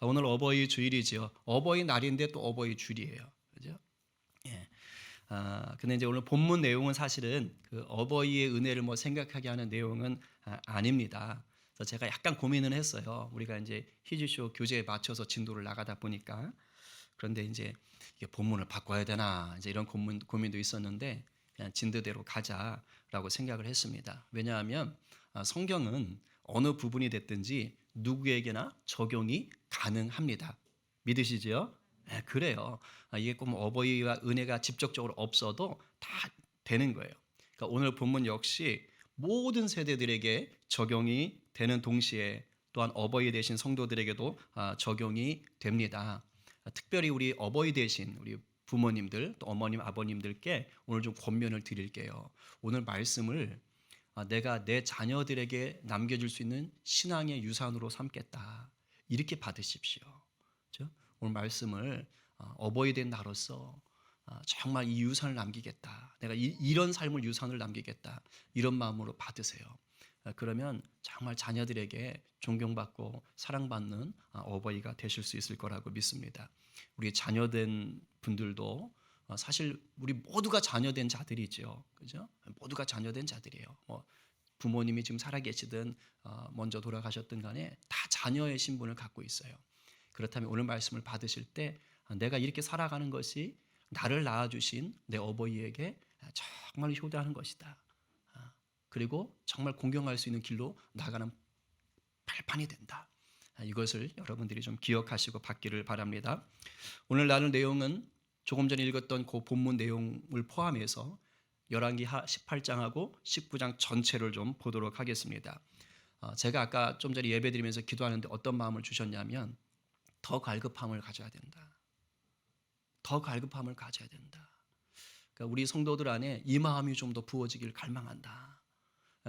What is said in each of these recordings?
오늘 어버이 주일이지요. 어버이 날인데 또 어버이 주일이에요. 그죠? 예. 근데 이제 오늘 본문 내용은 사실은 그 어버이의 은혜를 뭐 생각하게 하는 내용은 아닙니다. 그래서 제가 약간 고민을 했어요. 우리가 이제 히즈쇼 교재에 맞춰서 진도를 나가다 보니까 그런데 이제 이게 본문을 바꿔야 되나 이제 이런 고민도 있었는데 그냥 진도대로 가자라고 생각을 했습니다. 왜냐하면 성경은 어느 부분이 됐든지 누구에게나 적용이 가능합니다. 믿으시죠? 네, 그래요. 이게 꼭 어버이와 은혜가 직접적으로 없어도 다 되는 거예요. 그러니까 오늘 본문 역시 모든 세대들에게 적용이 되는 동시에 또한 어버이 되신 성도들에게도 적용이 됩니다. 특별히 우리 어버이 되신 우리 부모님들 또 어머님 아버님들께 오늘 좀 권면을 드릴게요. 오늘 말씀을 내가 내 자녀들에게 남겨줄 수 있는 신앙의 유산으로 삼겠다. 이렇게 받으십시오. 그렇죠? 오늘 말씀을 어버이 된 나로서 정말 이 유산을 남기겠다. 내가 이런 삶을 유산을 남기겠다. 이런 마음으로 받으세요. 그러면 정말 자녀들에게 존경받고 사랑받는 어버이가 되실 수 있을 거라고 믿습니다. 우리 자녀된 분들도 사실 우리 모두가 자녀된 자들이죠. 그죠? 모두가 자녀된 자들이에요. 뭐 부모님이 지금 살아계시든 먼저 돌아가셨든 간에 다 자녀의 신분을 갖고 있어요. 그렇다면 오늘 말씀을 받으실 때 내가 이렇게 살아가는 것이 나를 낳아주신 내 어버이에게 정말 효도하는 것이다. 그리고 정말 공경할 수 있는 길로 나가는 발판이 된다. 이것을 여러분들이 좀 기억하시고 받기를 바랍니다. 오늘 나눌 내용은 조금 전에 읽었던 그 본문 내용을 포함해서 열왕기하 18장하고 19장 전체를 좀 보도록 하겠습니다. 제가 아까 좀 전에 예배드리면서 기도하는데 어떤 마음을 주셨냐면 더 갈급함을 가져야 된다. 더 갈급함을 가져야 된다. 그러니까 우리 성도들 안에 이 마음이 좀 더 부어지길 갈망한다.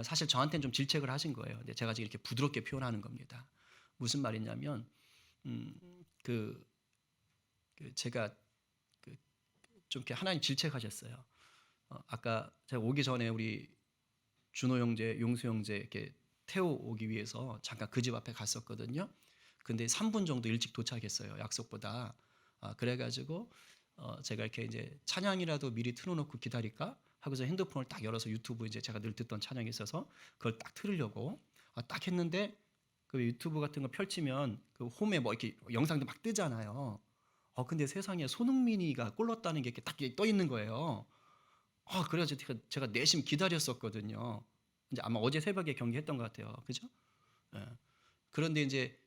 사실 저한테는 좀 질책을 하신 거예요. 근데 제가 지금 이렇게 부드럽게 표현하는 겁니다. 무슨 말이냐면 제가 좀 이렇게 하나님 질책하셨어요. 아까 제가 오기 전에 우리 준호 형제, 용수 형제 이렇게 태워오기 위해서 잠깐 그 집 앞에 갔었거든요. 근데 3분 정도 일찍 도착했어요. 약속보다. 그래가지고 제가 이렇게 이제 찬양이라도 미리 틀어놓고 기다릴까 하고서 핸드폰을 딱 열어서 유튜브 이제 제가 늘 듣던 찬양이 있어서 그걸 딱 틀으려고 딱 했는데 그 유튜브 같은 거 펼치면 그 홈에 뭐 이렇게 영상도 막 뜨잖아요. 근데 세상에 손흥민이가 골 넣었다는 게 이렇게 딱 떠 있는 거예요. 그래서 제가 내심 기다렸었거든요. 이제 아마 어제 새벽에 경기했던 것 같아요. 그죠? 예. 그런데 이제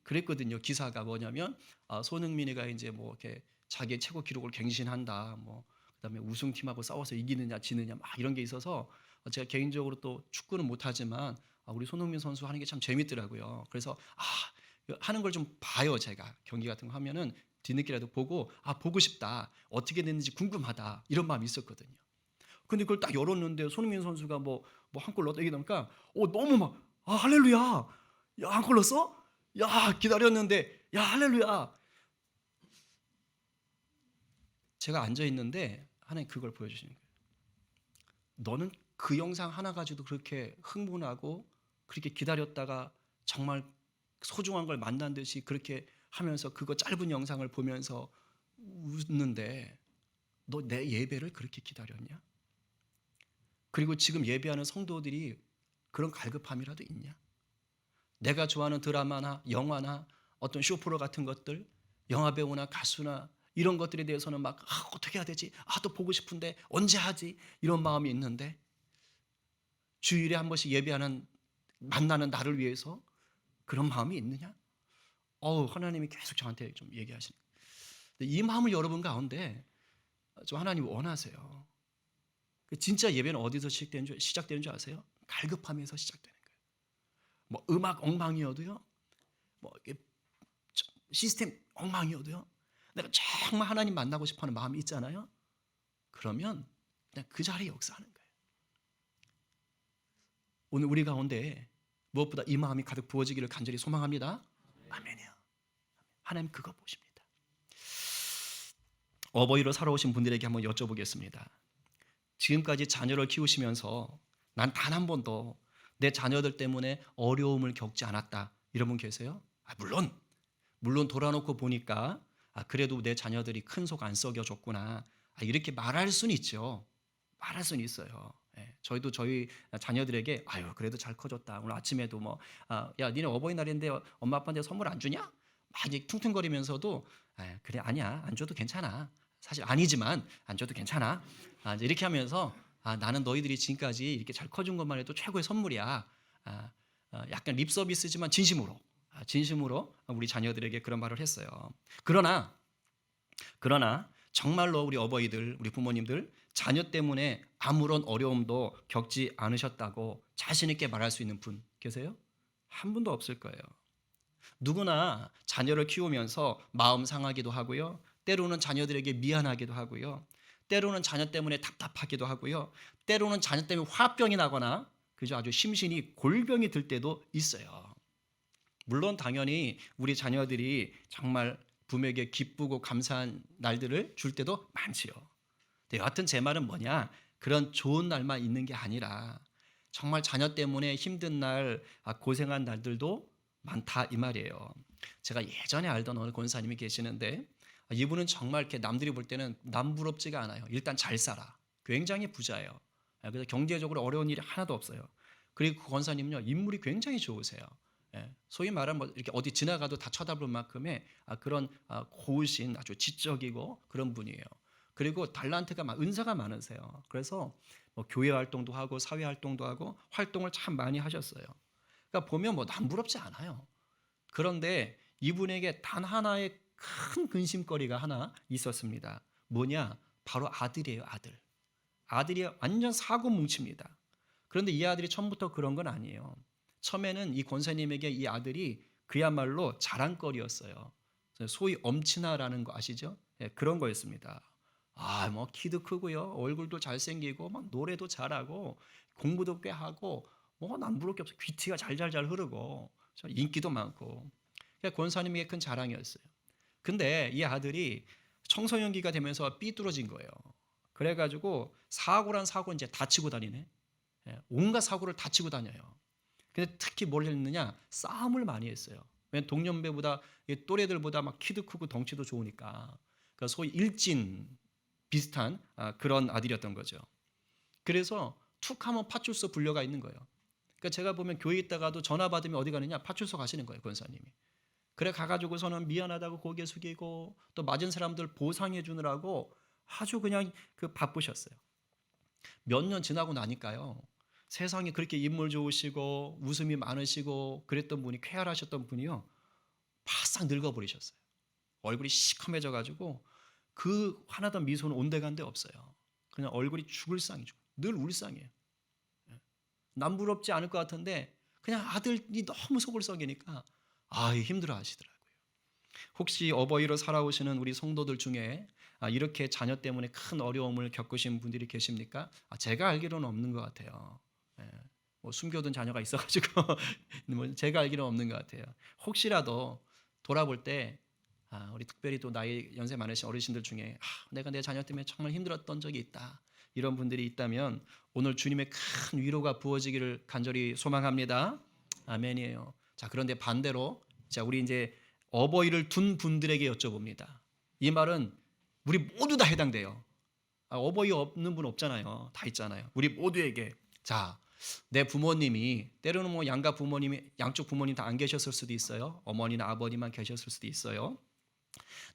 그랬거든요. 기사가 뭐냐면 손흥민이가 이제 뭐 이렇게 자기의 최고 기록을 갱신한다. 뭐 그다음에 우승팀하고 싸워서 이기느냐 지느냐 막 이런 게 있어서 제가 개인적으로 또 축구는 못하지만 우리 손흥민 선수 하는 게 참 재밌더라고요. 그래서 하는 걸 좀 봐요. 제가 경기 같은 거 하면은 뒤늦게라도 보고 보고 싶다. 어떻게 됐는지 궁금하다. 이런 마음이 있었거든요. 근데 그걸 딱 열었는데 손흥민 선수가 뭐 한 골 넣었다 이러니까 너무 막 할렐루야. 야, 한 골 넣었어? 야, 기다렸는데 야, 할렐루야. 제가 앉아 있는데 하나님 그걸 보여주시는 거예요. 너는 그 영상 하나 가지고도 그렇게 흥분하고 그렇게 기다렸다가 정말 소중한 걸 만난 듯이 그렇게 하면서 그거 짧은 영상을 보면서 웃는데 너 내 예배를 그렇게 기다렸냐? 그리고 지금 예배하는 성도들이 그런 갈급함이라도 있냐? 내가 좋아하는 드라마나 영화나 어떤 쇼프로 같은 것들, 영화배우나 가수나 이런 것들에 대해서는 막 어떻게 해야 되지? 또 보고 싶은데 언제 하지? 이런 마음이 있는데 주일에 한 번씩 예배하는 만나는 나를 위해서 그런 마음이 있느냐? 하나님이 계속 저한테 좀 얘기하시는 거예요. 이 마음을 여러분 가운데 좀 하나님이 원하세요. 진짜 예배는 어디서 시작되는 줄 아세요? 갈급함에서 시작되는 거예요. 뭐 음악 엉망이어도요. 뭐 시스템 엉망이어도요. 내가 정말 하나님 만나고 싶어하는 마음이 있잖아요. 그러면 그냥 그 자리에 역사하는 거예요. 오늘 우리 가운데 무엇보다 이 마음이 가득 부어지기를 간절히 소망합니다. 아멘이요. 하나님 그거 보십니다. 어버이로 살아오신 분들에게 한번 여쭤보겠습니다. 지금까지 자녀를 키우시면서 난 단 한 번도 내 자녀들 때문에 어려움을 겪지 않았다. 이런 분 계세요? 물론 물론 돌아놓고 보니까 그래도 내 자녀들이 큰 속 안 썩여줬구나. 이렇게 말할 수는 있죠. 말할 수는 있어요. 예, 저희도 저희 자녀들에게 아유 그래도 잘 커졌다. 오늘 아침에도 뭐 야 니네 어버이날인데 엄마 아빠한테 선물 안 주냐? 막 이제 퉁퉁거리면서도 그래 아니야 안 줘도 괜찮아. 사실 아니지만 안 줘도 괜찮아. 이제 이렇게 하면서 나는 너희들이 지금까지 이렇게 잘 커준 것만 해도 최고의 선물이야. 약간 립 서비스지만 진심으로 우리 자녀들에게 그런 말을 했어요. 그러나 정말로 우리 어버이들, 우리 부모님들 자녀 때문에 아무런 어려움도 겪지 않으셨다고 자신 있게 말할 수 있는 분 계세요? 한 분도 없을 거예요. 누구나 자녀를 키우면서 마음 상하기도 하고요. 때로는 자녀들에게 미안하기도 하고요. 때로는 자녀 때문에 답답하기도 하고요. 때로는 자녀 때문에 화병이 나거나 그저 아주 심신이 골병이 들 때도 있어요. 물론 당연히 우리 자녀들이 정말 부모에게 기쁘고 감사한 날들을 줄 때도 많지요. 여하튼 제 말은 뭐냐? 그런 좋은 날만 있는 게 아니라 정말 자녀 때문에 힘든 날, 고생한 날들도 많다 이 말이에요. 제가 예전에 알던 어느 권사님이 계시는데 이분은 정말 이렇게 남들이 볼 때는 남부럽지가 않아요. 일단 잘 살아. 굉장히 부자예요. 그래서 경제적으로 어려운 일이 하나도 없어요. 그리고 그 권사님은요 인물이 굉장히 좋으세요. 소위 말하면 뭐 이렇게 어디 지나가도 다 쳐다볼 만큼의 그런 고우신 아주 지적이고 그런 분이에요. 그리고 달란트가 은사가 많으세요. 그래서 뭐 교회 활동도 하고 사회 활동도 하고 활동을 참 많이 하셨어요. 그러니까 보면 뭐 남부럽지 않아요. 그런데 이분에게 단 하나의 큰 근심거리가 하나 있었습니다. 뭐냐? 바로 아들이에요, 아들. 아들이 완전 사고 뭉칩니다. 그런데 이 아들이 처음부터 그런 건 아니에요. 처음에는 이 권사님에게 이 아들이 그야말로 자랑거리였어요. 소위 엄친아라는 거 아시죠? 네, 그런 거였습니다. 뭐 키도 크고요, 얼굴도 잘생기고, 막 노래도 잘하고, 공부도 꽤 하고, 뭐 남부를 게 없어. 귀티가 잘잘잘 흐르고, 인기도 많고. 그러니까 권사님에게 큰 자랑이었어요. 근데 이 아들이 청소년기가 되면서 삐뚤어진 거예요. 그래가지고 사고란 사고 이제 다치고 다니네. 온갖 사고를 다치고 다녀요. 근데 특히 뭘 했느냐? 싸움을 많이 했어요. 왜냐면 동년배보다 또래들보다 막 키도 크고 덩치도 좋으니까. 그러니까 소위 일진 비슷한 그런 아들이었던 거죠. 그래서 툭 하면 파출소 불려가 있는 거예요. 그러니까 제가 보면 교회 있다가도 전화 받으면 어디 가느냐? 파출소 가시는 거예요, 권사님이. 그래 가가지고서는 미안하다고 고개 숙이고 또 맞은 사람들 보상해 주느라고 아주 그냥 바쁘셨어요. 몇 년 지나고 나니까요. 세상에 그렇게 인물 좋으시고 웃음이 많으시고 그랬던 분이 쾌활하셨던 분이요. 바싹 늙어버리셨어요. 얼굴이 시커매져 가지고 그 환하던 미소는 온데간데 없어요. 그냥 얼굴이 죽을 상이죠. 늘 울상이에요. 남부럽지 않을 것 같은데 그냥 아들이 너무 속을 썩이니까 힘들어 하시더라고요. 혹시 어버이로 살아오시는 우리 성도들 중에 이렇게 자녀 때문에 큰 어려움을 겪으신 분들이 계십니까? 제가 알기로는 없는 것 같아요. 뭐 숨겨둔 자녀가 있어가지고 뭐 제가 알기로는 없는 것 같아요. 혹시라도 돌아볼 때 우리 특별히 또 나이 연세 많으신 어르신들 중에 내가 내 자녀 때문에 정말 힘들었던 적이 있다. 이런 분들이 있다면 오늘 주님의 큰 위로가 부어지기를 간절히 소망합니다. 아멘이에요. 자, 그런데 반대로 우리 이제 어버이를 둔 분들에게 여쭤봅니다. 이 말은 우리 모두 다 해당돼요. 어버이 없는 분 없잖아요. 다 있잖아요. 우리 모두에게. 자, 내 부모님이 때로는 뭐 양가 부모님이 양쪽 부모님 다 안 계셨을 수도 있어요. 어머니나 아버님만 계셨을 수도 있어요.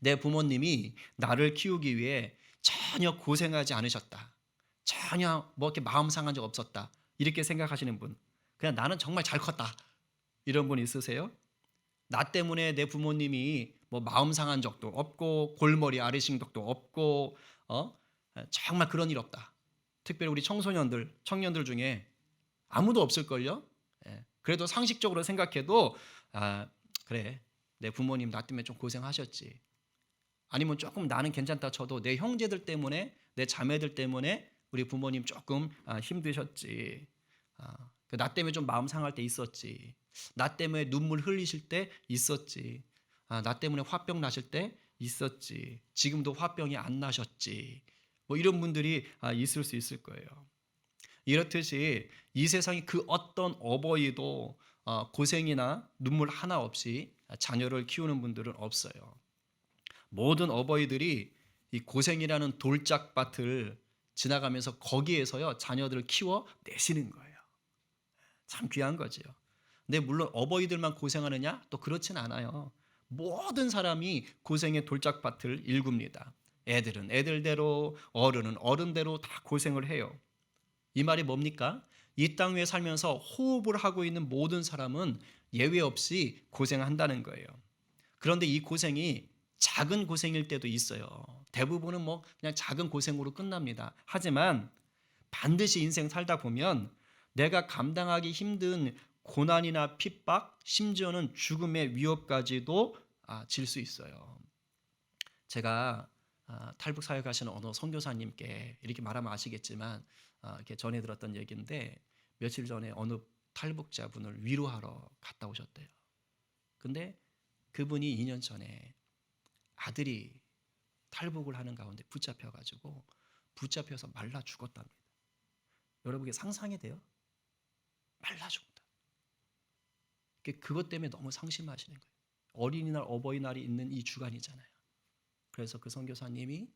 내 부모님이 나를 키우기 위해 전혀 고생하지 않으셨다. 전혀 뭐 이렇게 마음 상한 적 없었다. 이렇게 생각하시는 분. 그냥 나는 정말 잘 컸다. 이런 분 있으세요? 나 때문에 내 부모님이 뭐 마음 상한 적도 없고 골머리 앓으신 적도 없고 정말 그런 일 없다. 특별히 우리 청년들 중에 아무도 없을걸요? 그래도 상식적으로 생각해도 그래 내 부모님 나 때문에 좀 고생하셨지. 아니면 조금 나는 괜찮다 쳐도 내 형제들 때문에 내 자매들 때문에 우리 부모님 조금 힘드셨지. 나 때문에 좀 마음 상할 때 있었지. 나 때문에 눈물 흘리실 때 있었지. 나 때문에 화병 나실 때 있었지. 지금도 화병이 안 나셨지. 뭐 이런 분들이 있을 수 있을 거예요. 이렇듯이 이 세상의 그 어떤 어버이도 고생이나 눈물 하나 없이 자녀를 키우는 분들은 없어요. 모든 어버이들이 이 고생이라는 돌짝밭을 지나가면서 거기에서요 자녀들을 키워 내시는 거예요. 참 귀한 거지요. 근데 물론 어버이들만 고생하느냐? 또 그렇진 않아요. 모든 사람이 고생의 돌짝밭을 일굽니다. 애들은 애들대로, 어른은 어른대로 다 고생을 해요. 이 말이 뭡니까? 이 땅 위에 살면서 호흡을 하고 있는 모든 사람은 예외 없이 고생한다는 거예요. 그런데 이 고생이 작은 고생일 때도 있어요. 대부분은 뭐 그냥 작은 고생으로 끝납니다. 하지만 반드시 인생 살다 보면 내가 감당하기 힘든 고난이나 핍박, 심지어는 죽음의 위협까지도 질 수 있어요. 제가 탈북 사역 하시는 어느 선교사님께 이렇게 말하면 아시겠지만 이렇게 전해 들었던 얘기인데, 며칠 전에 어느 탈북자분을 위로하러 갔다 오셨대요. 근데 그분이 2년 전에 아들이 탈북을 하는 가운데 붙잡혀서 말라 죽었답니다. 여러분께 상상이 돼요? 말라 죽었다. 그것 때문에 너무 상심하시는 거예요. 어린이날, 어버이날이 있는 이 주간이잖아요. 그래서 그 선교사님이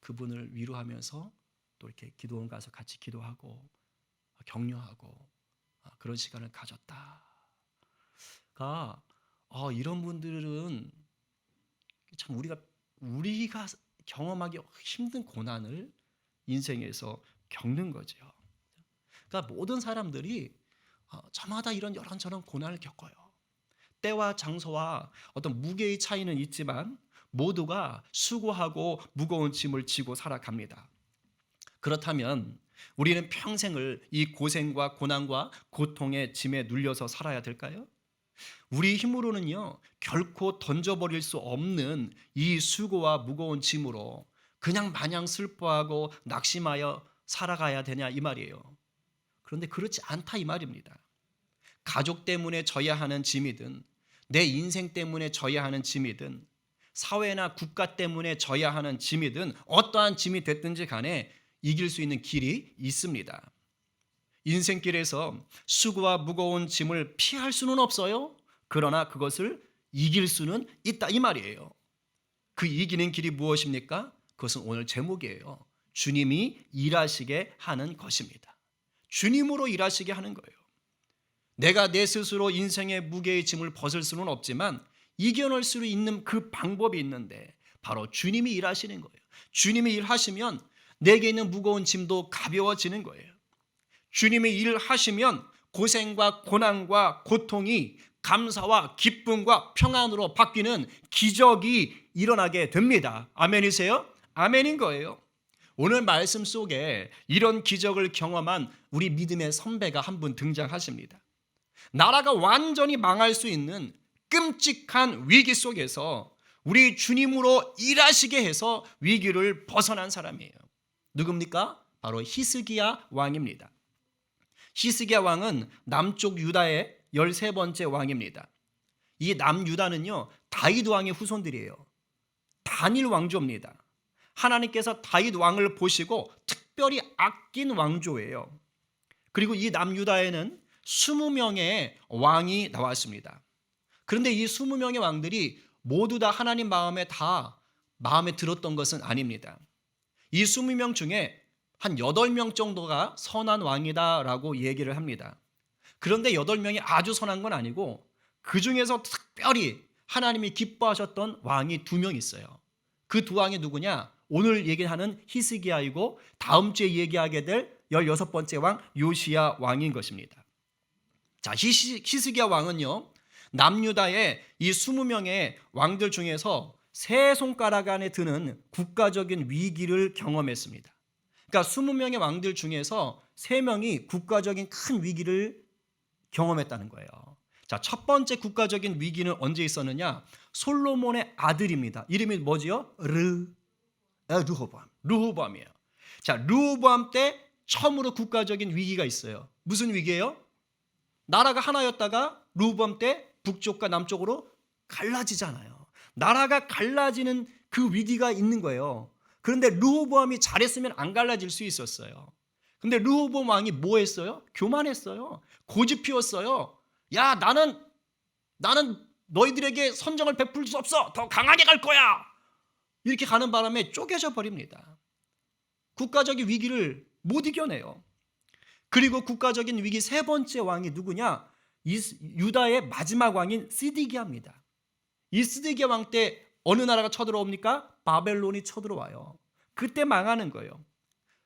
그분을 위로하면서 또 이렇게 기도원 가서 같이 기도하고 격려하고 그런 시간을 가졌다. 이런 분들은 참 우리가 경험하기 힘든 고난을 인생에서 겪는 거죠. 그러니까 모든 사람들이 저마다 이런저런 고난을 겪어요. 때와 장소와 어떤 무게의 차이는 있지만 모두가 수고하고 무거운 짐을 지고 살아갑니다. 그렇다면 우리는 평생을 이 고생과 고난과 고통의 짐에 눌려서 살아야 될까요? 우리 힘으로는요 결코 던져버릴 수 없는 이 수고와 무거운 짐으로 그냥 마냥 슬퍼하고 낙심하여 살아가야 되냐 이 말이에요. 그런데 그렇지 않다 이 말입니다. 가족 때문에 져야 하는 짐이든, 내 인생 때문에 져야 하는 짐이든, 사회나 국가 때문에 져야 하는 짐이든, 어떠한 짐이 됐든지 간에 이길 수 있는 길이 있습니다. 인생길에서 수고와 무거운 짐을 피할 수는 없어요. 그러나 그것을 이길 수는 있다 이 말이에요. 그 이기는 길이 무엇입니까? 그것은 오늘 제목이에요. 주님이 일하시게 하는 것입니다. 주님으로 일하시게 하는 거예요. 내가 내 스스로 인생의 무게의 짐을 벗을 수는 없지만 이겨낼 수 있는 그 방법이 있는데 바로 주님이 일하시는 거예요. 주님이 일하시면 내게 있는 무거운 짐도 가벼워지는 거예요. 주님이 일하시면 고생과 고난과 고통이 감사와 기쁨과 평안으로 바뀌는 기적이 일어나게 됩니다. 아멘이세요? 아멘인 거예요. 오늘 말씀 속에 이런 기적을 경험한 우리 믿음의 선배가 한 분 등장하십니다. 나라가 완전히 망할 수 있는 끔찍한 위기 속에서 우리 주님으로 일하시게 해서 위기를 벗어난 사람이에요. 누굽니까? 바로 히스기야 왕입니다. 히스기야 왕은 남쪽 유다의 13번째 왕입니다. 이 남유다는요 다윗 왕의 후손들이에요. 단일 왕조입니다. 하나님께서 다윗 왕을 보시고 특별히 아낀 왕조예요. 그리고 이 남유다에는 20명의 왕이 나왔습니다. 그런데 이 20명의 왕들이 모두 다 하나님 마음에 들었던 것은 아닙니다. 이 20명 중에 한 8명 정도가 선한 왕이다라고 얘기를 합니다. 그런데 8명이 아주 선한 건 아니고 그 중에서 특별히 하나님이 기뻐하셨던 왕이 2명 있어요. 그 2왕이 누구냐? 오늘 얘기하는 히스기야이고 다음 주에 얘기하게 될 16번째 왕 요시야 왕인 것입니다. 자, 히스기야 왕은요 남유다의 이 20명의 왕들 중에서 세 손가락 안에 드는 국가적인 위기를 경험했습니다. 그러니까 20명의 왕들 중에서 3명이 국가적인 큰 위기를 경험했다는 거예요. 자, 첫 번째 국가적인 위기는 언제 있었느냐? 솔로몬의 아들입니다. 이름이 뭐지요? 르호보암이에요. 자, 르호보암 때 처음으로 국가적인 위기가 있어요. 무슨 위기예요? 나라가 하나였다가 르호보암 때 북쪽과 남쪽으로 갈라지잖아요. 나라가 갈라지는 그 위기가 있는 거예요. 그런데 르호보암이 잘했으면 안 갈라질 수 있었어요. 근데 르호보암 왕이 뭐 했어요? 교만했어요. 고집 피웠어요. 야, 나는 너희들에게 선정을 베풀 수 없어. 더 강하게 갈 거야. 이렇게 가는 바람에 쪼개져 버립니다. 국가적인 위기를 못 이겨내요. 그리고 국가적인 위기 세 번째 왕이 누구냐? 유다의 마지막 왕인 시드기야입니다. 이 시드기야 왕 때 어느 나라가 쳐들어옵니까? 바벨론이 쳐들어와요. 그때 망하는 거예요.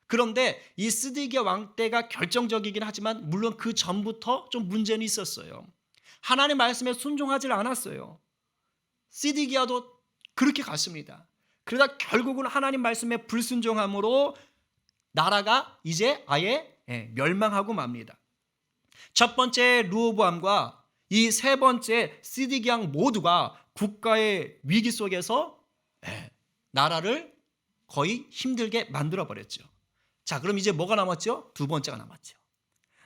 그런데 이 시드기야 왕 때가 결정적이긴 하지만 물론 그 전부터 좀 문제는 있었어요. 하나님 말씀에 순종하지 않았어요. 시드기야도 그렇게 갔습니다. 그러다 결국은 하나님 말씀에 불순종함으로 나라가 이제 아예 멸망하고 맙니다. 첫 번째 르호보암과 이 세 번째 시드기야 모두가 국가의 위기 속에서 나라를 거의 힘들게 만들어 버렸죠. 자, 그럼 이제 뭐가 남았죠? 두 번째가 남았죠.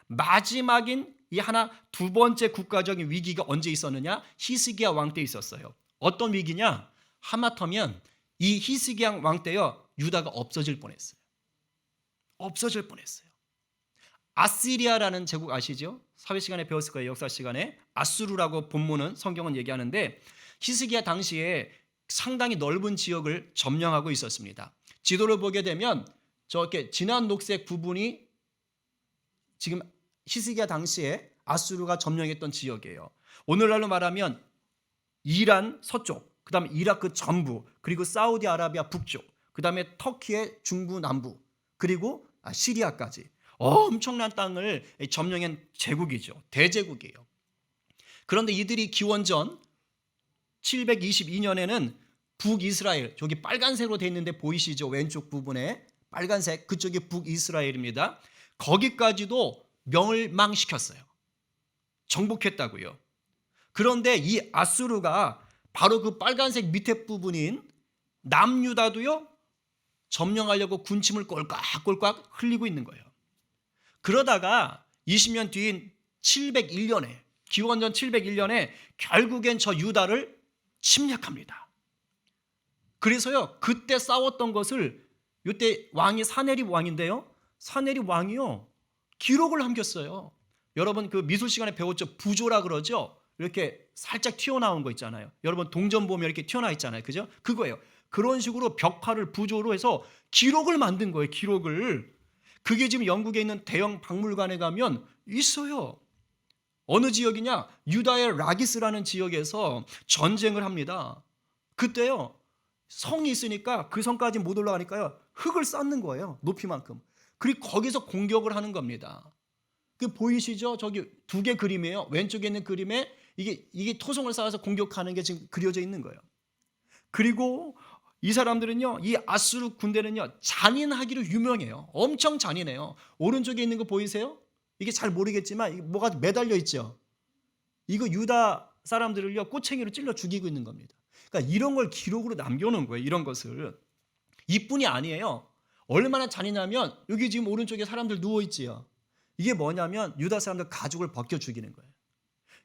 마지막인 이 하나 두 번째 국가적인 위기가 언제 있었느냐? 히스기야 왕 때 있었어요. 어떤 위기냐? 하마터면 이 히스기야 왕 때요, 유다가 없어질 뻔했어요. 없어질 뻔했어요. 아시리아라는 제국 아시죠? 사회 시간에 배웠을 거예요. 역사 시간에. 아수르라고 본문은 성경은 얘기하는데 히스기야 당시에 상당히 넓은 지역을 점령하고 있었습니다. 지도를 보게 되면 저렇게 진한 녹색 부분이 지금 히스기야 당시에 아수르가 점령했던 지역이에요. 오늘날로 말하면 이란 서쪽, 그다음에 이라크 전부, 그리고 사우디아라비아 북쪽, 그다음에 터키의 중부 남부, 그리고 시리아까지 엄청난 땅을 점령한 제국이죠. 대제국이에요. 그런데 이들이 기원전 722년에는 북이스라엘, 저기 빨간색으로 되어 있는데 보이시죠? 왼쪽 부분에 빨간색, 그쪽이 북이스라엘입니다. 거기까지도 멸망시켰어요. 정복했다고요. 그런데 이 아수르가 바로 그 빨간색 밑에 부분인 남유다도요, 점령하려고 군침을 꼴깍꼴깍 흘리고 있는 거예요. 그러다가 20년 뒤인 701년에, 기원전 701년에 결국엔 저 유다를 침략합니다. 그래서요, 그때 싸웠던 것을, 이때 왕이 사네립 왕인데요, 사네립 왕이요 기록을 남겼어요. 여러분 그 미술 시간에 배웠죠? 부조라 그러죠? 이렇게 살짝 튀어나온 거 있잖아요. 여러분 동전 보면 이렇게 튀어나와 있잖아요. 그죠? 그거예요. 그런 식으로 벽화를 부조로 해서 기록을 만든 거예요. 기록을. 그게 지금 영국에 있는 대형 박물관에 가면 있어요. 어느 지역이냐? 유다의 라기스라는 지역에서 전쟁을 합니다. 그때요, 성이 있으니까 그 성까지 못 올라가니까요, 흙을 쌓는 거예요. 높이만큼. 그리고 거기서 공격을 하는 겁니다. 그 보이시죠? 저기 두 개 그림이에요. 왼쪽에 있는 그림에 이게 토성을 쌓아서 공격하는 게 지금 그려져 있는 거예요. 그리고 이 사람들은요, 이 아수르 군대는요, 잔인하기로 유명해요. 엄청 잔인해요. 오른쪽에 있는 거 보이세요? 이게 잘 모르겠지만 이게 뭐가 매달려 있죠. 이거 유다 사람들을요, 꼬챙이로 찔러 죽이고 있는 겁니다. 그러니까 이런 걸 기록으로 남겨놓은 거예요. 이런 것을. 이뿐이 아니에요. 얼마나 잔인하면 여기 지금 오른쪽에 사람들 누워 있지요. 이게 뭐냐면 유다 사람들 가죽을 벗겨 죽이는 거예요.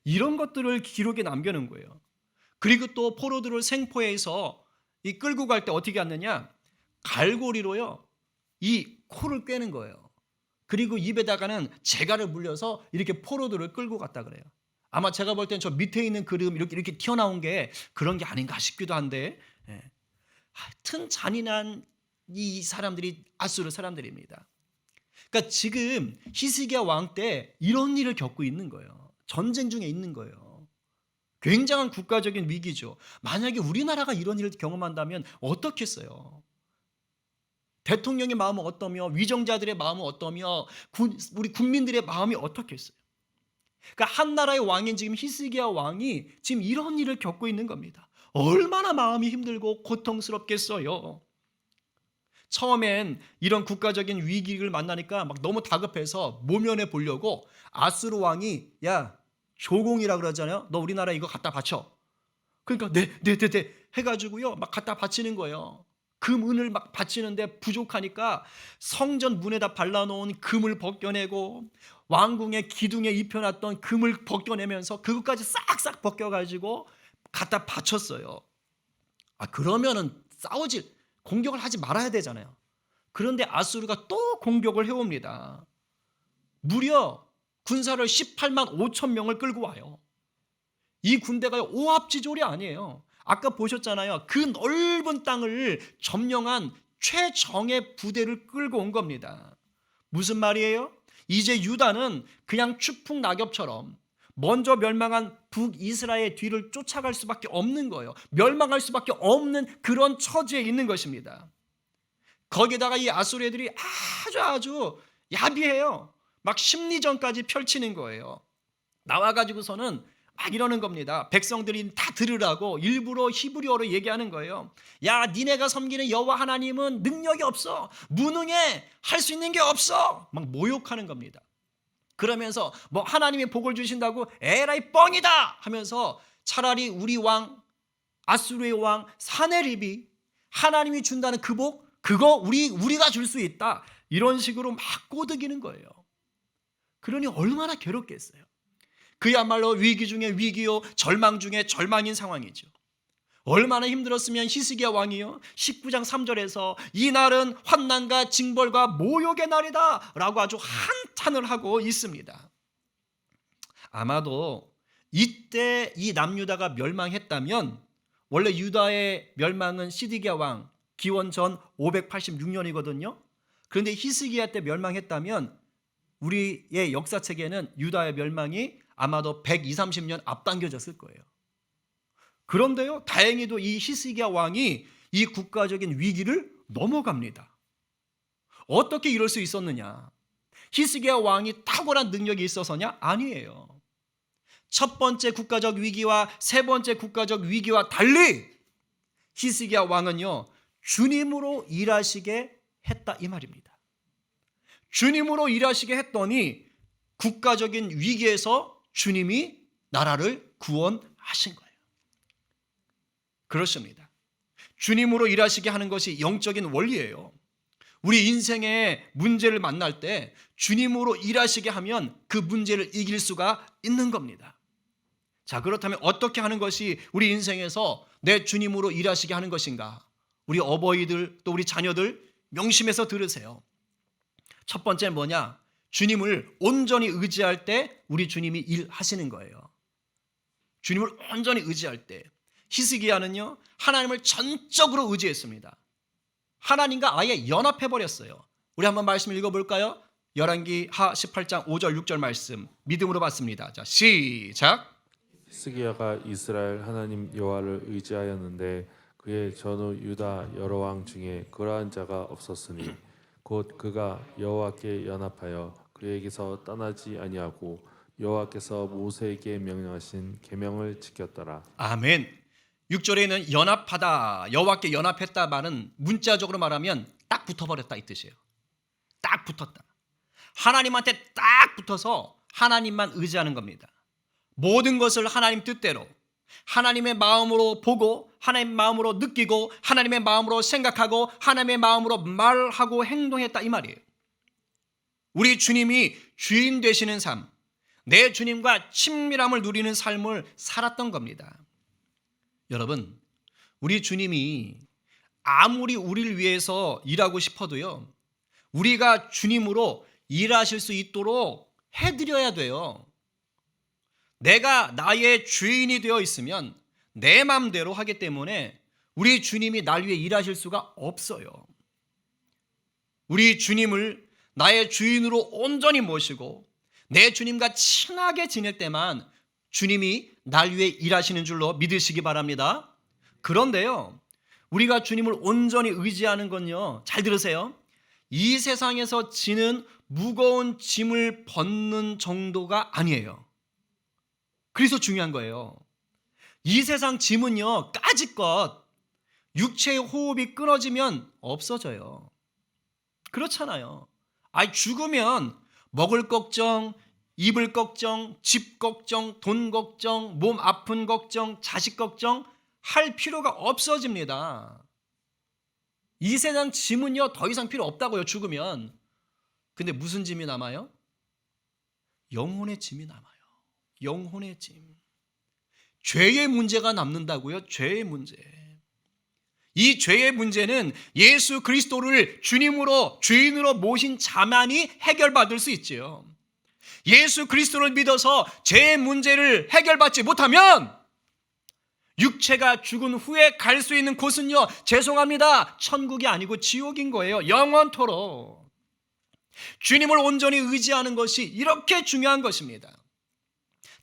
이런 것들을 기록에 남겨놓은 거예요. 그리고 또 포로들을 생포해서 이 끌고 갈 때 어떻게 하느냐? 갈고리로요, 이 코를 꿰는 거예요. 그리고 입에다가는 재갈을 물려서 이렇게 포로들을 끌고 갔다 그래요. 아마 제가 볼 땐 저 밑에 있는 그림 이렇게 튀어나온 게 그런 게 아닌가 싶기도 한데, 하여튼 잔인한 이 사람들이 아수르 사람들입니다. 그러니까 지금 히스기야 왕 때 이런 일을 겪고 있는 거예요. 전쟁 중에 있는 거예요. 굉장한 국가적인 위기죠. 만약에 우리나라가 이런 일을 경험한다면 어떻겠어요? 대통령의 마음은 어떠며, 위정자들의 마음은 어떠며, 우리 국민들의 마음이 어떻겠어요? 그러니까 한 나라의 왕인 지금 히스기야 왕이 지금 이런 일을 겪고 있는 겁니다. 얼마나 마음이 힘들고 고통스럽겠어요. 처음엔 이런 국가적인 위기를 만나니까 막 너무 다급해서 모면해 보려고 아수르 왕이, 야, 조공이라 그러잖아요. 너 우리나라 이거 갖다 바쳐. 그러니까 네 해가지고요, 막 갖다 바치는 거예요. 금, 은을 막 바치는데 부족하니까 성전 문에다 발라놓은 금을 벗겨내고 왕궁의 기둥에 입혀놨던 금을 벗겨내면서 그것까지 싹싹 벗겨가지고 갖다 바쳤어요. 그러면은 공격을 하지 말아야 되잖아요. 그런데 아수르가 또 공격을 해옵니다. 무려 군사를 18만 5천 명을 끌고 와요. 이 군대가 오합지졸이 아니에요. 아까 보셨잖아요. 그 넓은 땅을 점령한 최정예 부대를 끌고 온 겁니다. 무슨 말이에요? 이제 유다는 그냥 추풍 낙엽처럼 먼저 멸망한 북이스라엘 뒤를 쫓아갈 수밖에 없는 거예요. 멸망할 수밖에 없는 그런 처지에 있는 것입니다. 거기다가 이 아수르 애들이 아주 야비해요. 막 심리전까지 펼치는 거예요. 나와가지고서는 막 이러는 겁니다. 백성들이 다 들으라고 일부러 히브리어로 얘기하는 거예요. 야, 니네가 섬기는 여호와 하나님은 능력이 없어. 무능해. 할 수 있는 게 없어. 막 모욕하는 겁니다. 그러면서 뭐 하나님이 복을 주신다고 에라이 뻥이다 하면서 차라리 우리 왕 아수르의 왕 사네립이 하나님이 준다는 그 복 그거 우리가 줄 수 있다. 이런 식으로 막 꼬드기는 거예요. 그러니 얼마나 괴롭겠어요. 그야말로 위기 중에 위기요, 절망 중에 절망인 상황이죠. 얼마나 힘들었으면 히스기야 왕이요 19장 3절에서 이 날은 환난과 징벌과 모욕의 날이다 라고 아주 한탄을 하고 있습니다. 아마도 이때 이 남유다가 멸망했다면, 원래 유다의 멸망은 시드기야 왕 기원 전 586년이거든요. 그런데 히스기야 때 멸망했다면 우리의 역사책에는 유다의 멸망이 아마도 120, 30년 앞당겨졌을 거예요. 그런데요, 다행히도 이 히스기야 왕이 이 국가적인 위기를 넘어갑니다. 어떻게 이럴 수 있었느냐? 히스기야 왕이 탁월한 능력이 있어서냐? 아니에요. 첫 번째 국가적 위기와 세 번째 국가적 위기와 달리 히스기야 왕은요, 주님으로 일하시게 했다 이 말입니다. 주님으로 일하시게 했더니 국가적인 위기에서 주님이 나라를 구원하신 거예요. 그렇습니다. 주님으로 일하시게 하는 것이 영적인 원리예요. 우리 인생의 문제를 만날 때 주님으로 일하시게 하면 그 문제를 이길 수가 있는 겁니다. 자, 그렇다면 어떻게 하는 것이 우리 인생에서 내 주님으로 일하시게 하는 것인가? 우리 어버이들 또 우리 자녀들 명심해서 들으세요. 첫 번째 뭐냐? 주님을 온전히 의지할 때 우리 주님이 일하시는 거예요. 주님을 온전히 의지할 때. 히스기야는요, 하나님을 전적으로 의지했습니다. 하나님과 아예 연합해버렸어요. 우리 한번 말씀 읽어볼까요? 열왕기 하 18장 5절 6절 말씀 믿음으로 받습니다. 자, 시작. 히스기야가 이스라엘 하나님 여호와를 의지하였는데 그의 전후 유다 여러 왕 중에 그러한 자가 없었으니 곧 그가 여호와께 연합하여 그에게서 떠나지 아니하고 여호와께서 모세에게 명령하신 계명을 지켰더라. 아멘. 6절에는 연합하다, 여호와께 연합했다 말은 문자적으로 말하면 딱 붙어버렸다 이 뜻이에요. 딱 붙었다. 하나님한테 딱 붙어서 하나님만 의지하는 겁니다. 모든 것을 하나님 뜻대로 하나님의 마음으로 보고 하나님의 마음으로 느끼고 하나님의 마음으로 생각하고 하나님의 마음으로 말하고 행동했다 이 말이에요. 우리 주님이 주인 되시는 삶, 내 주님과 친밀함을 누리는 삶을 살았던 겁니다. 여러분, 우리 주님이 아무리 우리를 위해서 일하고 싶어도요, 우리가 주님으로 일하실 수 있도록 해드려야 돼요. 내가 나의 주인이 되어 있으면 내 마음대로 하기 때문에 우리 주님이 날 위해 일하실 수가 없어요. 우리 주님을 나의 주인으로 온전히 모시고 내 주님과 친하게 지낼 때만 주님이 날 위해 일하시는 줄로 믿으시기 바랍니다. 그런데요, 우리가 주님을 온전히 의지하는 건요, 잘 들으세요. 이 세상에서 지는 무거운 짐을 벗는 정도가 아니에요. 그래서 중요한 거예요. 이 세상 짐은요, 까짓것 육체의 호흡이 끊어지면 없어져요. 그렇잖아요. 죽으면 먹을 걱정, 입을 걱정, 집 걱정, 돈 걱정, 몸 아픈 걱정, 자식 걱정 할 필요가 없어집니다. 이 세상 짐은요, 더 이상 필요 없다고요, 죽으면. 근데 무슨 짐이 남아요? 영혼의 짐이 남아요. 영혼의 짐. 죄의 문제가 남는다고요? 죄의 문제. 이 죄의 문제는 예수 그리스도를 주님으로 주인으로 모신 자만이 해결받을 수 있지요. 예수 그리스도를 믿어서 제 문제를 해결받지 못하면 육체가 죽은 후에 갈 수 있는 곳은요, 죄송합니다, 천국이 아니고 지옥인 거예요. 영원토록. 주님을 온전히 의지하는 것이 이렇게 중요한 것입니다.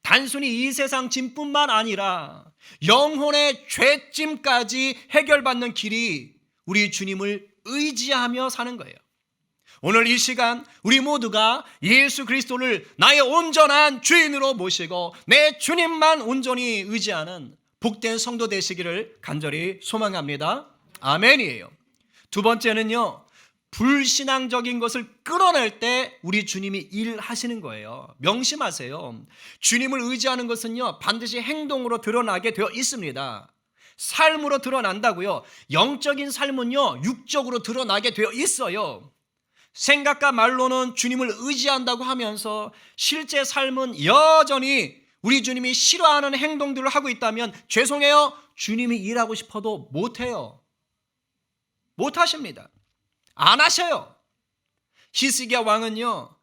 단순히 이 세상 짐뿐만 아니라 영혼의 죄짐까지 해결받는 길이 우리 주님을 의지하며 사는 거예요. 오늘 이 시간 우리 모두가 예수 그리스도를 나의 온전한 주인으로 모시고 내 주님만 온전히 의지하는 복된 성도 되시기를 간절히 소망합니다. 아멘이에요. 두 번째는요, 불신앙적인 것을 끌어낼 때 우리 주님이 일하시는 거예요. 명심하세요. 주님을 의지하는 것은요, 반드시 행동으로 드러나게 되어 있습니다. 삶으로 드러난다고요. 영적인 삶은요, 육적으로 드러나게 되어 있어요. 생각과 말로는 주님을 의지한다고 하면서 실제 삶은 여전히 우리 주님이 싫어하는 행동들을 하고 있다면 죄송해요, 주님이 일하고 싶어도 못해요. 못하십니다. 안 하셔요. 히스기야 왕은요,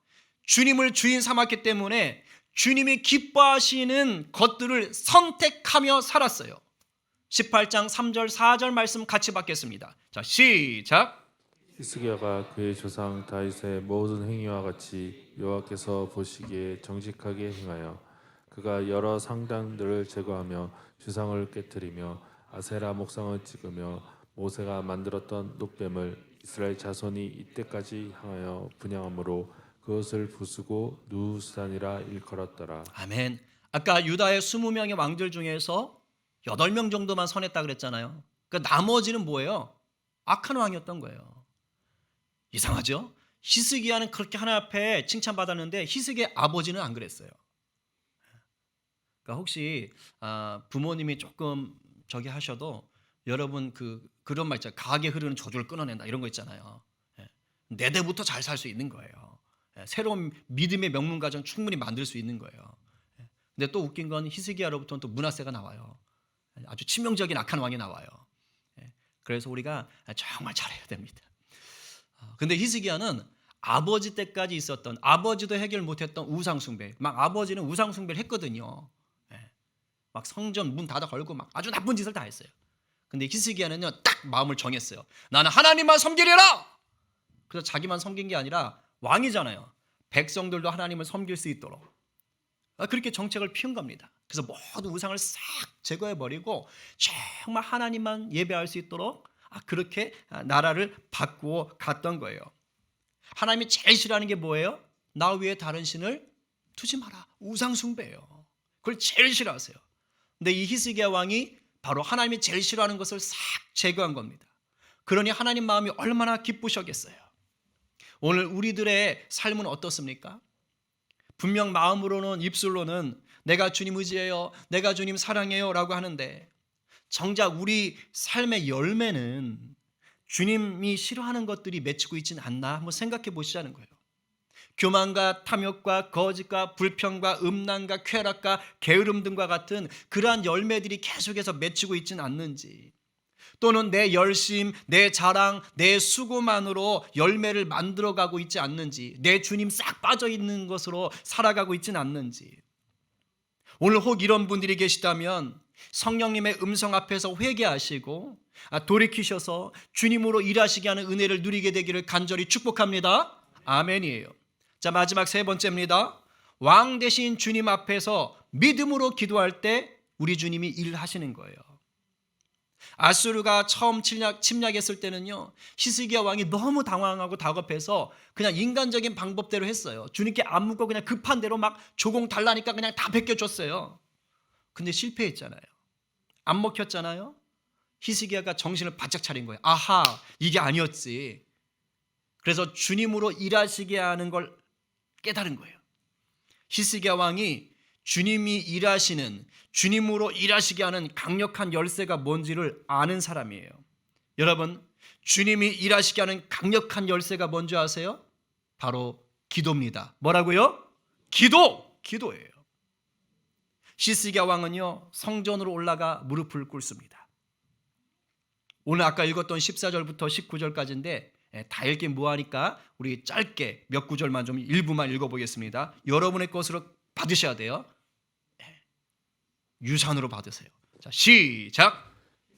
주님을 주인 삼았기 때문에 주님이 기뻐하시는 것들을 선택하며 살았어요. 18장 3절 4절 말씀 같이 받겠습니다. 자, 시작. 히스기야가 그의 조상 다윗의 모든 행위와 같이 여호와께서 보시기에 정직하게 행하여 그가 여러 상당들을 제거하며 주상을 깨뜨리며 아세라 목상을 찍으며 모세가 만들었던 녹뱀을 이스라엘 자손이 이때까지 향하여 분향함으로 그것을 부수고 누수단이라 일컬었더라. 아멘. 아까 유다의 20명의 왕들 중에서 8명 정도만 선했다 그랬잖아요. 그러니까 나머지는 뭐예요? 악한 왕이었던 거예요. 이상하죠? 히스기야는 그렇게 하나님 앞에 칭찬받았는데 히스기야의 아버지는 안 그랬어요. 그러니까 혹시 부모님이 조금 저기 하셔도 여러분 그런 말 있잖아요. 강하게 흐르는 저주를 끊어낸다 이런 거 있잖아요. 내 대부터 잘 살 수 있는 거예요. 새로운 믿음의 명문 가정 충분히 만들 수 있는 거예요. 근데 또 웃긴 건 히스기야로부터는 또 므낫세가 나와요. 아주 치명적인 악한 왕이 나와요. 그래서 우리가 정말 잘해야 됩니다. 근데 히스기야는 아버지 때까지 있었던, 아버지도 해결 못했던 우상숭배, 막 아버지는 우상숭배를 했거든요. 막 성전 문 닫아 걸고 막 아주 나쁜 짓을 다 했어요. 근데 히스기야는요, 딱 마음을 정했어요. 나는 하나님만 섬기리라. 그래서 자기만 섬긴 게 아니라 왕이잖아요. 백성들도 하나님을 섬길 수 있도록 그렇게 정책을 피운 겁니다. 그래서 모든 우상을 싹 제거해버리고 정말 하나님만 예배할 수 있도록 그렇게 나라를 바꾸어 갔던 거예요. 하나님이 제일 싫어하는 게 뭐예요? 나 위에 다른 신을 두지 마라. 우상숭배예요. 그걸 제일 싫어하세요. 근데 이 히스기야 왕이 바로 하나님이 제일 싫어하는 것을 싹 제거한 겁니다. 그러니 하나님 마음이 얼마나 기쁘셨겠어요. 오늘 우리들의 삶은 어떻습니까? 분명 마음으로는, 입술로는 내가 주님 의지해요, 내가 주님 사랑해요 라고 하는데 정작 우리 삶의 열매는 주님이 싫어하는 것들이 맺히고 있지는 않나 한번 생각해 보시자는 거예요. 교만과 탐욕과 거짓과 불평과 음란과 쾌락과 게으름 등과 같은 그러한 열매들이 계속해서 맺히고 있지는 않는지, 또는 내 열심, 내 자랑, 내 수고만으로 열매를 만들어가고 있지 않는지, 내 주님 싹 빠져있는 것으로 살아가고 있지는 않는지. 오늘 혹 이런 분들이 계시다면 성령님의 음성 앞에서 회개하시고 돌이키셔서 주님으로 일하시게 하는 은혜를 누리게 되기를 간절히 축복합니다. 아멘이에요. 자, 마지막 세 번째입니다. 왕 대신 주님 앞에서 믿음으로 기도할 때 우리 주님이 일하시는 거예요. 아수르가 처음 침략했을 때는요, 히스기야 왕이 너무 당황하고 다급해서 그냥 인간적인 방법대로 했어요. 주님께 안 묻고 그냥 급한 대로 막 조공 달라니까 그냥 다 베껴줬어요. 근데 실패했잖아요. 안 먹혔잖아요. 히스기야가 정신을 바짝 차린 거예요. 아하, 이게 아니었지. 그래서 주님으로 일하시게 하는 걸 깨달은 거예요. 히스기야 왕이 주님이 일하시는, 주님으로 일하시게 하는 강력한 열쇠가 뭔지를 아는 사람이에요. 여러분, 주님이 일하시게 하는 강력한 열쇠가 뭔지 아세요? 바로 기도입니다. 뭐라고요? 기도예요. 히스기야 왕은요, 성전으로 올라가 무릎을 꿇습니다. 오늘 아까 읽었던 14절부터 19절까지인데 다 읽기 뭐하니까 우리 짧게 몇 구절만 좀 일부만 읽어보겠습니다. 여러분의 것으로 받으셔야 돼요. 유산으로 받으세요. 자, 시작.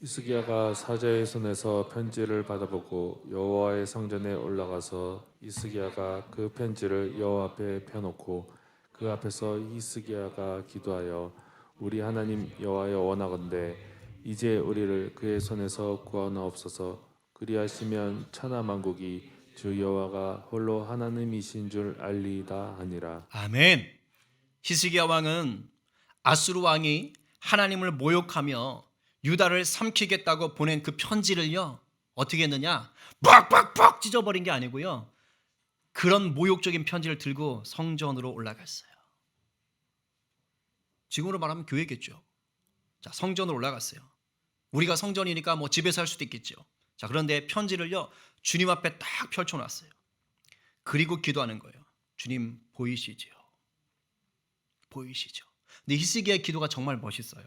히스기야가 사자의 손에서 편지를 받아보고 여호와의 성전에 올라가서 히스기야가 그 편지를 여호와 앞에 펴놓고 그 앞에서 히스기야가 기도하여 우리 하나님 여호와여 원하건대 이제 우리를 그의 손에서 구하옵소서. 그리하시면 천하 만국이 주 여호와가 홀로 하나님이신 줄 알리이다 하니라. 아멘. 히스기야 왕은 아수르 왕이 하나님을 모욕하며 유다를 삼키겠다고 보낸 그 편지를요, 어떻게 했느냐? 빡빡빡 찢어버린 게 아니고요, 그런 모욕적인 편지를 들고 성전으로 올라갔어요. 지금으로 말하면 교회겠죠. 자, 성전으로 올라갔어요. 우리가 성전이니까 뭐 집에서 할 수도 있겠죠. 자, 그런데 편지를요, 주님 앞에 딱 펼쳐놨어요. 그리고 기도하는 거예요. 주님 보이시죠? 보이시죠? 근데 히스기야의 기도가 정말 멋있어요.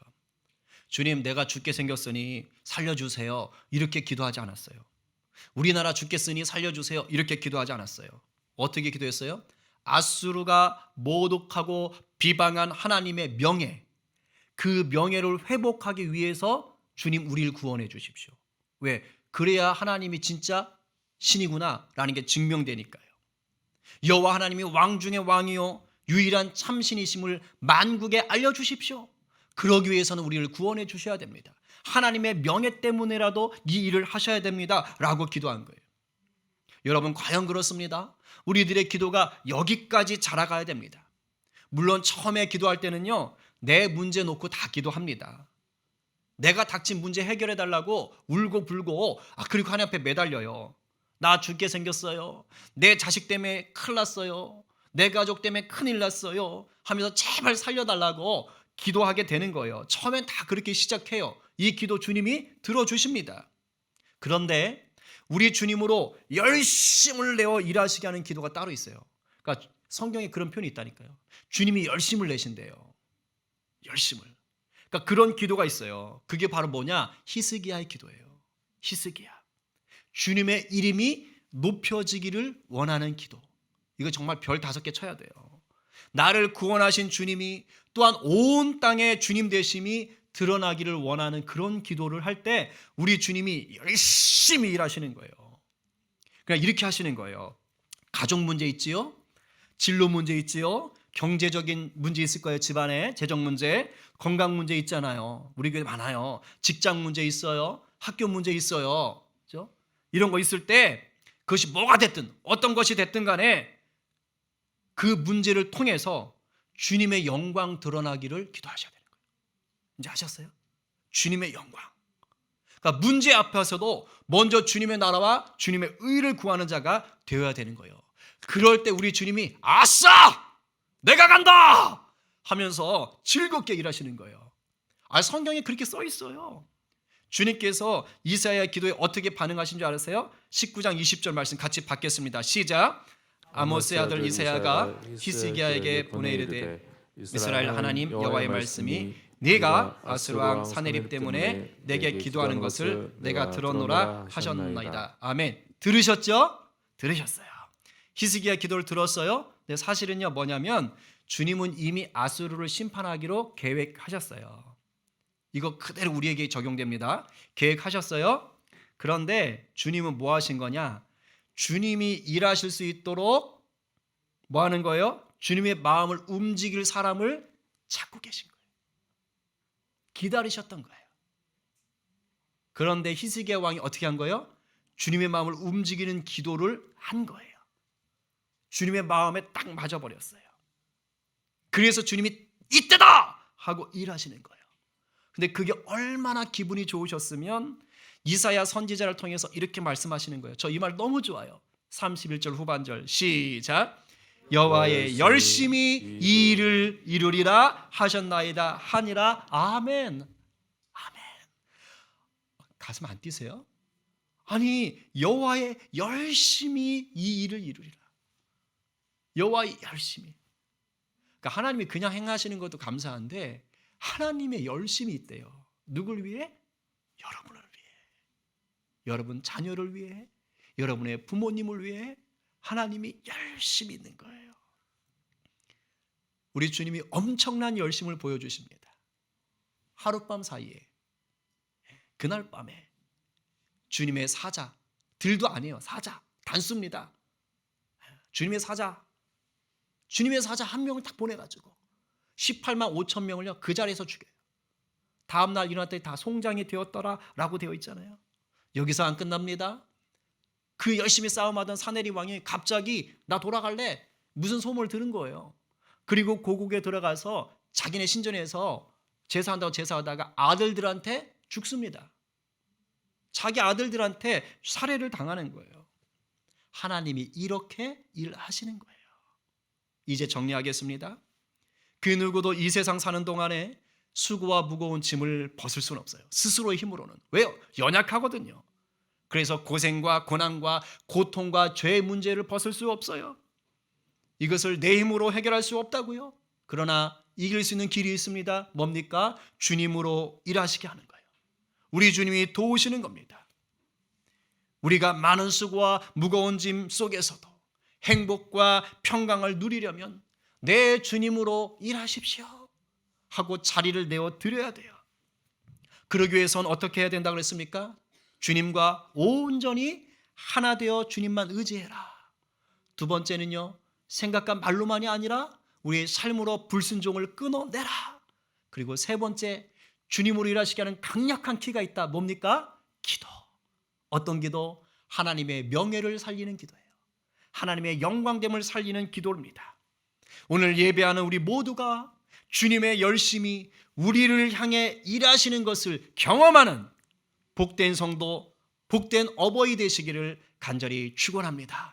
주님, 내가 죽게 생겼으니 살려주세요. 이렇게 기도하지 않았어요. 우리나라 죽겠으니 살려주세요. 이렇게 기도하지 않았어요. 어떻게 기도했어요? 아수르가 모독하고 비방한 하나님의 명예, 그 명예를 회복하기 위해서 주님 우리를 구원해 주십시오. 왜? 그래야 하나님이 진짜 신이구나 라는 게 증명되니까요. 여호와 하나님이 왕 중의 왕이요 유일한 참신이심을 만국에 알려주십시오. 그러기 위해서는 우리를 구원해 주셔야 됩니다. 하나님의 명예 때문에라도 이 일을 하셔야 됩니다 라고 기도한 거예요. 여러분, 과연 그렇습니다? 우리들의 기도가 여기까지 자라가야 됩니다. 물론 처음에 기도할 때는요, 내 문제 놓고 다 기도합니다. 내가 닥친 문제 해결해 달라고 울고 불고, 그리고 하나님 앞에 매달려요. 나 죽게 생겼어요. 내 자식 때문에 큰일 났어요. 내 가족 때문에 큰일 났어요 하면서 제발 살려달라고 기도하게 되는 거예요. 처음엔 다 그렇게 시작해요. 이 기도 주님이 들어주십니다. 그런데 우리 주님으로 열심을 내어 일하시게 하는 기도가 따로 있어요. 그러니까 성경에 그런 표현이 있다니까요. 주님이 열심을 내신대요. 열심을. 그러니까 그런 기도가 있어요. 그게 바로 뭐냐? 히스기야의 기도예요. 히스기야. 주님의 이름이 높여지기를 원하는 기도. 이거 정말 별 5개 쳐야 돼요. 나를 구원하신 주님이 또한 온 땅의 주님 되심이 드러나기를 원하는 그런 기도를 할 때 우리 주님이 열심히 일하시는 거예요. 그냥 이렇게 하시는 거예요. 가족 문제 있지요? 진로 문제 있지요? 경제적인 문제 있을 거예요. 집안에 재정 문제, 건강 문제 있잖아요. 우리 교회 많아요. 직장 문제 있어요. 학교 문제 있어요. 그렇죠? 이런 거 있을 때 그것이 뭐가 됐든 어떤 것이 됐든 간에 그 문제를 통해서 주님의 영광 드러나기를 기도하셔야 되는 거예요. 이제 아셨어요? 주님의 영광. 그러니까 문제 앞에서도 먼저 주님의 나라와 주님의 의를 구하는 자가 되어야 되는 거예요. 그럴 때 우리 주님이 아싸! 내가 간다! 하면서 즐겁게 일하시는 거예요. 성경에 그렇게 써 있어요. 주님께서 이사야 기도에 어떻게 반응하신 줄 알았어요? 19장 20절 말씀 같이 받겠습니다. 시작. 아모스의 아들 이사야가 히스기야에게 보내 이르되 이스라엘 하나님 여호와의 말씀이 네가 아수르 왕 사네립 때문에 내게 기도하는 것을 내가 들었노라 하셨나이다. 아멘. 들으셨죠? 들으셨어요. 히스기야 기도를 들었어요. 근데 사실은요 뭐냐면 주님은 이미 아수르를 심판하기로 계획하셨어요. 이거 그대로 우리에게 적용됩니다. 계획하셨어요. 그런데 주님은 뭐 하신 거냐? 주님이 일하실 수 있도록 뭐 하는 거예요? 주님의 마음을 움직일 사람을 찾고 계신 거예요. 기다리셨던 거예요. 그런데 히스기야 왕이 어떻게 한 거예요? 주님의 마음을 움직이는 기도를 한 거예요. 주님의 마음에 딱 맞아버렸어요. 그래서 주님이 이때다! 하고 일하시는 거예요. 근데 그게 얼마나 기분이 좋으셨으면 이사야 선지자를 통해서 이렇게 말씀하시는 거예요. 저 이 말 너무 좋아요. 31절 후반절 시작. 여호와의 열심히 이 일을 이루리라 하셨나이다 하니라. 아멘. 아멘. 가슴 안 뛰세요? 아니 여호와의 열심히 이 일을 이루리라. 여호와의 열심히. 그러니까 하나님이 그냥 행하시는 것도 감사한데 하나님의 열심이 있대요. 누굴 위해? 여러분을 위해. 여러분 자녀를 위해. 여러분의 부모님을 위해 하나님이 열심히 있는 거예요. 우리 주님이 엄청난 열심을 보여주십니다. 하룻밤 사이에, 그날 밤에 주님의 사자, 들도 아니에요. 사자, 단수입니다. 주님의 사자 한 명을 딱 보내가지고 18만 5천 명을요 그 자리에서 죽여요. 다음날 일어났더니 다 송장이 되었더라 라고 되어 있잖아요. 여기서 안 끝납니다. 그 열심히 싸움하던 사내리 왕이 갑자기 나 돌아갈래 무슨 소문을 들은 거예요. 그리고 고국에 들어가서 자기네 신전에서 제사한다고 제사하다가 아들들한테 죽습니다. 자기 아들들한테 살해를 당하는 거예요. 하나님이 이렇게 일하시는 거예요. 이제 정리하겠습니다. 그 누구도 이 세상 사는 동안에 수고와 무거운 짐을 벗을 수는 없어요. 스스로의 힘으로는. 왜요? 연약하거든요. 그래서 고생과 고난과 고통과 죄의 문제를 벗을 수 없어요. 이것을 내 힘으로 해결할 수 없다고요. 그러나 이길 수 있는 길이 있습니다. 뭡니까? 주님으로 일하시게 하는 거예요. 우리 주님이 도우시는 겁니다. 우리가 많은 수고와 무거운 짐 속에서도 행복과 평강을 누리려면 내 주님으로 일하십시오 하고 자리를 내어 드려야 돼요. 그러기 위해서는 어떻게 해야 된다고 그랬습니까? 주님과 온전히 하나 되어 주님만 의지해라. 두 번째는요, 생각과 말로만이 아니라 우리의 삶으로 불순종을 끊어내라. 그리고 세 번째, 주님으로 일하시게 하는 강력한 키가 있다. 뭡니까? 기도. 어떤 기도? 하나님의 명예를 살리는 기도예요. 하나님의 영광됨을 살리는 기도입니다. 오늘 예배하는 우리 모두가 주님의 열심히 우리를 향해 일하시는 것을 경험하는 복된 성도, 복된 어버이 되시기를 간절히 축원합니다.